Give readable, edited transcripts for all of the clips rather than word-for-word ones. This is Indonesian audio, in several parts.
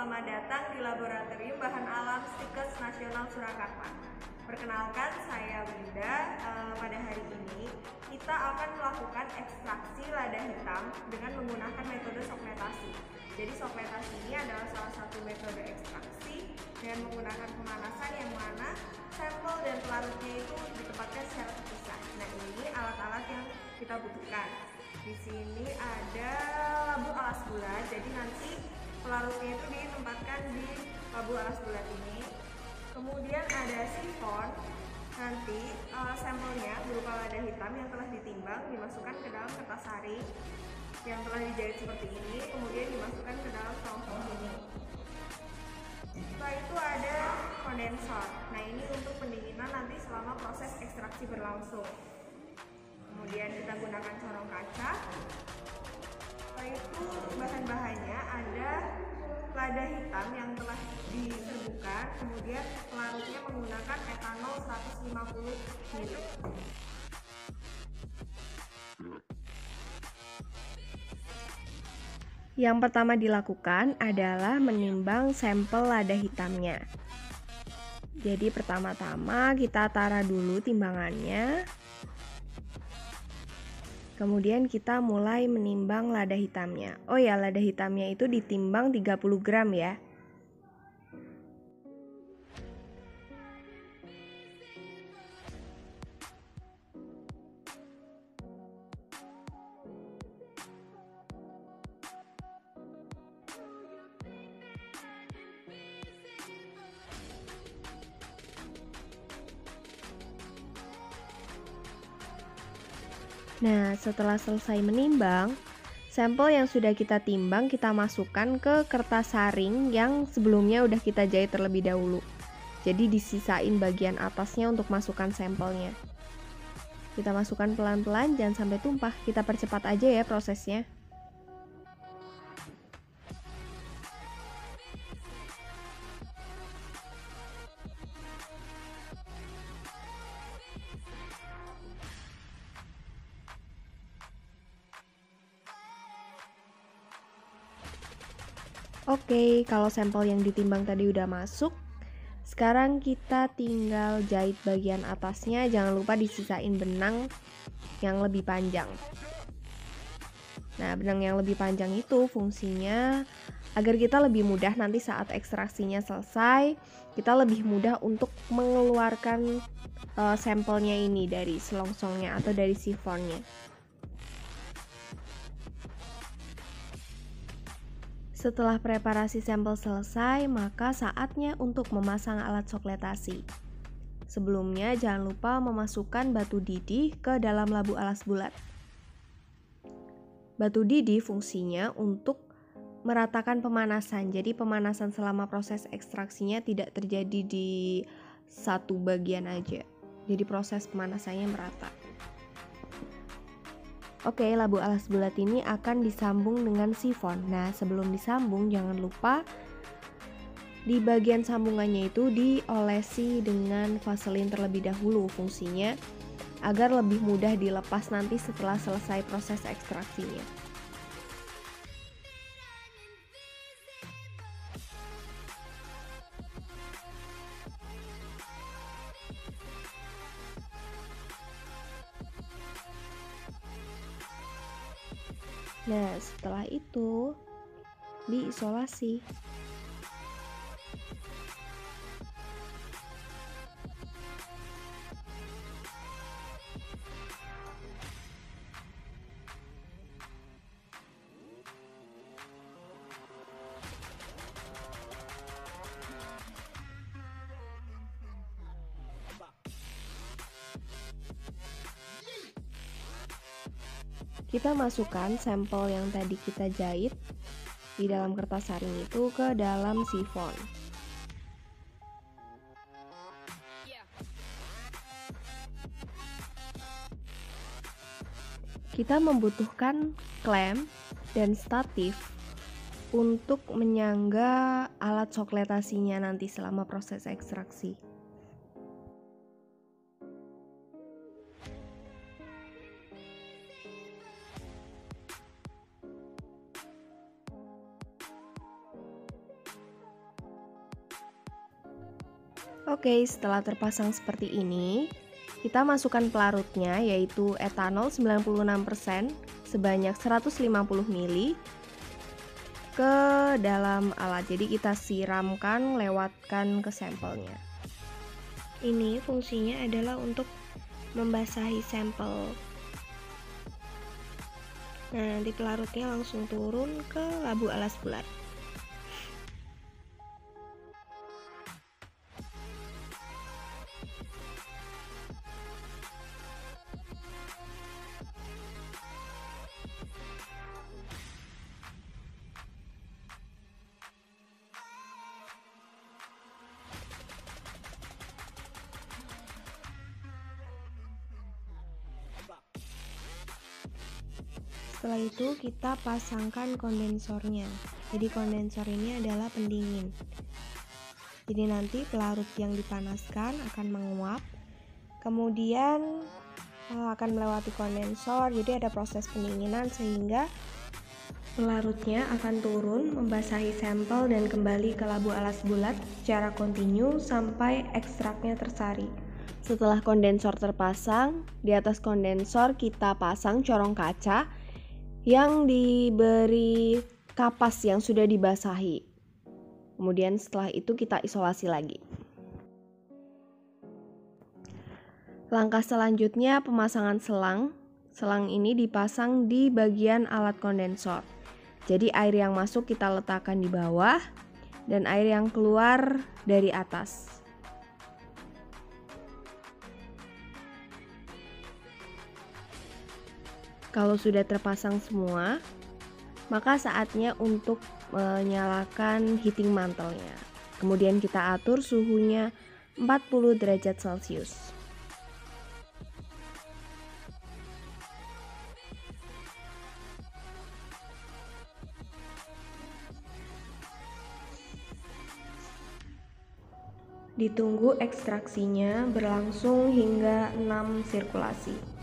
selamat datang di Laboratorium Bahan Alam Stikes Nasional Surakarta. Perkenalkan, saya Winda. Pada hari ini kita akan melakukan ekstraksi lada hitam dengan menggunakan metode sokletasi. Jadi sokletasi ini adalah salah satu metode ekstraksi dengan menggunakan pemanasan yang mana sampel dan pelarutnya itu ditempatkan secara terpisah. Nah, ini alat-alat yang kita butuhkan. Di sini ada labu alas bulat, jadi nanti pelarutnya itu ditempatkan di labu alas bulat ini. Kemudian ada sifon, nanti sampelnya berupa lada hitam yang telah ditimbang dimasukkan ke dalam kertas saring yang telah dijahit seperti ini, kemudian dimasukkan ke dalam selongsong ini. Setelah itu ada kondensor. Nah, ini untuk pendinginan nanti selama proses ekstraksi berlangsung. Kemudian kita gunakan corong kaca. Setelah itu bahan-bahannya ada lada hitam yang telah diserbukan, kemudian pelarutnya menggunakan etanol 150 ml. Yang pertama dilakukan adalah menimbang sampel lada hitamnya. Jadi pertama-tama kita taruh dulu timbangannya. Kemudian kita mulai menimbang lada hitamnya. Oh ya, lada hitamnya itu ditimbang 30 gram ya. Nah, setelah selesai menimbang, sampel yang sudah kita timbang kita masukkan ke kertas saring yang sebelumnya udah kita jahit terlebih dahulu. Jadi disisain bagian atasnya untuk masukkan sampelnya. Kita masukkan pelan-pelan, jangan sampai tumpah. Kita percepat aja ya prosesnya. Oke, kalau sampel yang ditimbang tadi udah masuk, sekarang kita tinggal jahit bagian atasnya. Jangan lupa disisain benang yang lebih panjang. Nah, benang yang lebih panjang itu fungsinya agar kita lebih mudah nanti saat ekstraksinya selesai, kita lebih mudah untuk mengeluarkan sampelnya ini dari selongsongnya atau dari sifonnya. Setelah preparasi sampel selesai, maka saatnya untuk memasang alat sokletasi. Sebelumnya jangan lupa memasukkan batu didih ke dalam labu alas bulat. Batu didih fungsinya untuk meratakan pemanasan. Jadi pemanasan selama proses ekstraksinya tidak terjadi di satu bagian aja. Jadi proses pemanasannya merata. Oke, labu alas bulat ini akan disambung dengan sifon. Nah, sebelum disambung jangan lupa di bagian sambungannya itu diolesi dengan vaselin terlebih dahulu. Fungsinya agar lebih mudah dilepas nanti setelah selesai proses ekstraksinya. Nah, setelah itu diisolasi. Kita masukkan sampel yang tadi kita jahit di dalam kertas saring itu ke dalam sifon. Kita membutuhkan klem dan statif untuk menyangga alat sokletasinya nanti selama proses ekstraksi. Oke, setelah terpasang seperti ini, kita masukkan pelarutnya yaitu etanol 96% sebanyak 150 ml ke dalam alat. Jadi kita siramkan, lewatkan ke sampelnya. Ini fungsinya adalah untuk membasahi sampel. Nah, nanti pelarutnya langsung turun ke labu alas bulat. Setelah itu kita pasangkan kondensornya. Jadi kondensor ini adalah pendingin. Jadi nanti pelarut yang dipanaskan akan menguap, kemudian akan melewati kondensor. Jadi ada proses pendinginan sehingga pelarutnya akan turun, membasahi sampel dan kembali ke labu alas bulat secara kontinu sampai ekstraknya tersari. Setelah kondensor terpasang, di atas kondensor kita pasang corong kaca yang diberi kapas yang sudah dibasahi. Kemudian setelah itu kita isolasi lagi. Langkah selanjutnya pemasangan selang. Selang ini dipasang di bagian alat kondensor. Jadi air yang masuk kita letakkan di bawah dan air yang keluar dari atas. Kalau sudah terpasang semua, maka saatnya untuk menyalakan heating mantelnya. Kemudian kita atur suhunya 40 derajat Celcius. Ditunggu ekstraksinya berlangsung hingga 6 sirkulasi.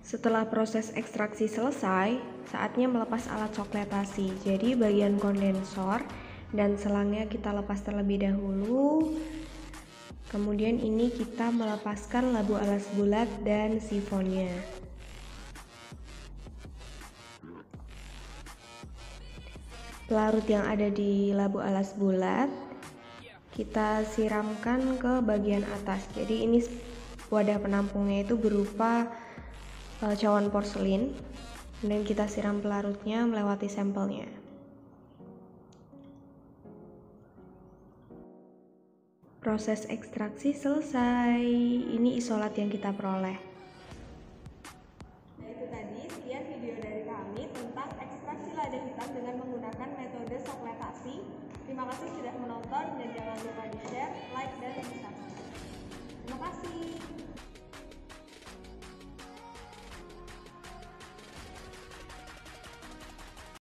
Setelah proses ekstraksi selesai, saatnya melepas alat coklatasi. Jadi bagian kondensor dan selangnya kita lepas terlebih dahulu. Kemudian ini kita melepaskan labu alas bulat dan sifonnya. Pelarut yang ada di labu alas bulat kita siramkan ke bagian atas. Jadi ini wadah penampungnya itu berupa cawan porselin, dan kita siram pelarutnya melewati sampelnya. Proses ekstraksi selesai. Ini isolat yang kita peroleh. Nah, itu tadi sekian video dari kami tentang ekstraksi lada hitam dengan menggunakan metode sokletasi. Terima kasih sudah menonton dan jangan lupa di share, like, dan subscribe. Terima kasih.